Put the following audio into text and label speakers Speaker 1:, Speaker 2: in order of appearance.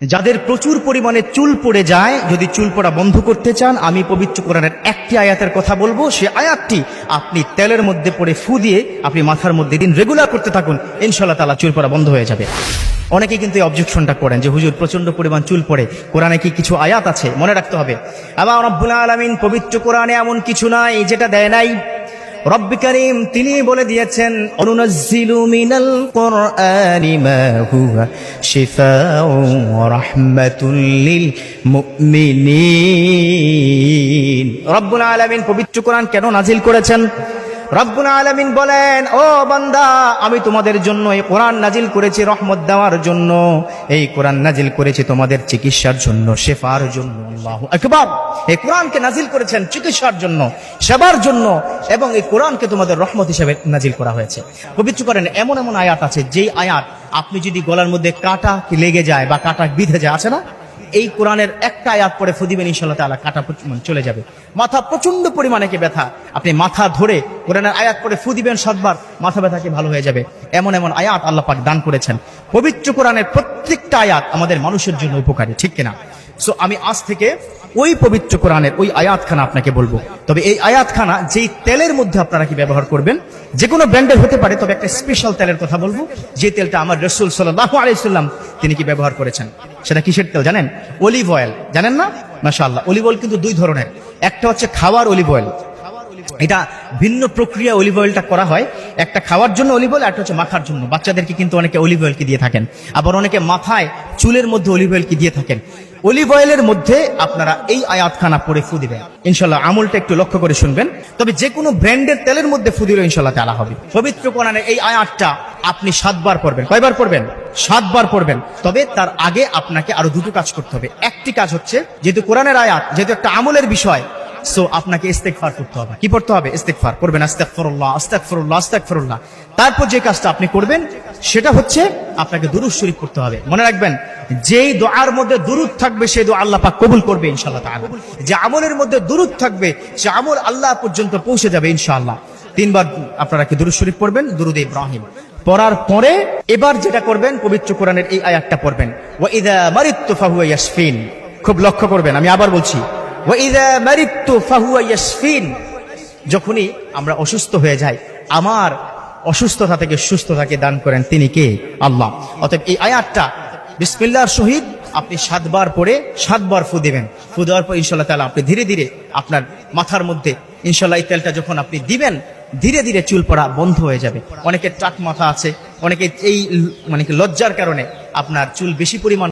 Speaker 1: যাদের প্রচুর পরিমাণে চুল পড়ে যায়, যদি চুল পড়া বন্ধ করতে চান, আমি পবিত্র কোরআনের একটি আয়াতের কথা বলবো। সে আয়াতটি আপনি তেলের মধ্যে পড়ে ফু দিয়ে আপনি মাথার মধ্যে দিন রেগুলার করতে থাকুন, ইনশাআল্লাহ তাআলা চুল পড়া বন্ধ হয়ে যাবে। অনেকে কিন্তু এই অবজেকশনটা করেন যে হুজুর প্রচন্ড পরিমাণ চুল পড়ে, কোরআনে কি কিছু আয়াত আছে? মনে রাখতে হবে, আবার রব্বুল আলামিন পবিত্র কোরআনে এমন কিছু নাই যেটা দেয় নাই। রব্বি কারীম তিনি বলে দিয়েছেন, অনুনাজ্জিলু মিনাল কুরআনি মা হুয়া শিফাউন ওয়া রাহমাতুল লিল মুমিনিন। রব্বুল আলামিন পবিত্র কোরআন কেন নাজিল করেছেন? রব্বুল আলামিন বলেন, ও বান্দা, আমি তোমাদের জন্য এই কোরআন নাজিল করেছি রহমত দেওয়ার জন্য। এই কোরআন নাজিল করেছি তোমাদের চিকিৎসার জন্য, শেফার জন্য। আল্লাহু আকবার। এই কোরআনকে নাজিল করেছেন চিকিৎসার জন্য, সেবার জন্য, এবং এই কোরআনকে তোমাদের রহমত হিসেবে নাজিল করা হয়েছে। পবিত্র কোরআনে এমন এমন আয়াত আছে, যেই আয়াত আপনি যদি গলার মধ্যে কাঁটা লেগে যায় বা কাঁটা বিঁধে যায়, আছে না, এই কোরআনের একটা আয়াত পরে ফু দিবেন, ইনশাআল্লাহ তাআলা কাঁটা চলে যাবে। মাথা প্রচন্ড পরিমাণে কি ব্যথা, আপনি মাথা ধরে কোরআনের আয়াত পরে ফু দিবেন 7 বার, মাথা ব্যথা কি ভালো হয়ে যাবে। এমন এমন আয়াত আল্লাহ পাক দান করেছেন। পবিত্র কোরআনের প্রত্যেকটা আয়াত আমাদের মানুষের জন্য উপকারী, ঠিক কিনা? সো আমি আজ থেকে ওই পবিত্র কোরআনের ওই আয়াতখানা আপনাকে বলবো। তবে এই আয়াতখানা যেই তেলের মধ্যে আপনারা কি ব্যবহার করবেন, যে কোনো ব্র্যান্ডের হতে পারে, তবে একটা স্পেশাল তেলের কথা বলবো, যে তেলটা আমার রাসূল সাল্লাল্লাহু আলাইহি ওয়াসাল্লাম তিনি কি ব্যবহার করেছেন। সেটা কিসের তেল জানেন? Olive oil. জানেন না? মাশাআল্লাহ। অলিভ অয়েল কিন্তু দুই ধরনের, একটা হচ্ছে খাওয়ার অলিভ অয়েল, এটা ভিন্ন প্রক্রিয়া অলিভ অয়েলটা করা হয়। একটা খাওয়ার জন্য অলিভ অয়েল, একটা হচ্ছে মাথার জন্য। বাচ্চাদেরকে কিন্তু অনেকে অলিভ অয়েল কি দিয়ে থাকেন, আবার অনেকে মাথায় চুলের মধ্যে অলিভ অয়েল কি দিয়ে থাকেন। অলিভ অয়েলের মধ্যে আপনারা এই আয়াতখানা পড়ে ফু দিবেন, ইনশাআল্লাহ আমলটা একটু লক্ষ্য করে শুনবেন। তবে যে কোনো ব্র্যান্ডের তেলের মধ্যে ফু দিলে ইনশাআল্লাহ তাআলা হবে। পবিত্র কোরআনের এই আয়াতটা আপনি 7 বার পড়বেন। কয়বার পড়বেন? 7 বার পড়বেন। তবে তার আগে আপনাকে আরো দুটো কাজ করতে হবে। একটি কাজ হচ্ছে, যেহেতু কোরআনের আয়াত, যেহেতু একটা আমলের বিষয়, সো আপনাকে ইস্তেগফার করতে হবে। কি পড়তে হবে? ইস্তেগফার করবেন, আস্তাগফিরুল্লাহ আস্তাগফিরুল্লাহ আস্তাগফিরুল্লাহ। তারপর যে কাজটা আপনি করবেন সেটা হচ্ছে আপনাকে দুরূদ শরীফ পড়তে হবে। মনে রাখবেন, যেই দোয়ার মধ্যে দুরূদ থাকবে সেই দোয়া আল্লাহ পাক কবুল করবে ইনশাআল্লাহ তাআলা। যে আমলের মধ্যে দুরূদ থাকবে সে আমল আল্লাহ পর্যন্ত পৌঁছে যাবে ইনশাআল্লাহ। 3 বার আপনারা কি দুরূদ শরীফ পড়বেন, দুরূদ ইব্রাহিম। পড়ার পরে এবার যেটা করবেন, পবিত্র কোরআনের এই আয়াতটা পড়বেন, ওয়া ইযা মারিতু ফাহুয়া ইয়াশফিন। খুব লক্ষ্য করবেন, আমি আবার বলছি, ওয়া ইযা মারিতু ফাহুয়া ইয়াশফিন। যখনই আমরা অসুস্থ হয়ে যাই, আমার অসুস্থতা থেকে সুস্থতাকে দান করেন তিনি কে? আল্লাহ। অতএব এই আয়াতটা বিসমিল্লাহর সহিত আপনি 7 বার পড়ে 7 বার ফু দিবেন। ফু দেওয়ার পর ইনশাআল্লাহ তাআলা আপনি ধীরে ধীরে আপনার মাথার মধ্যে ইনশাআল্লাহ এই তেলটা যখন আপনি দিবেন, ধীরে ধীরে চুল পড়া বন্ধ হয়ে যাবে। অনেকের টাক মাথা আছে, অনেকে এই মানে লজ্জার কারণে আপনার চুল বেশি পরিমাণ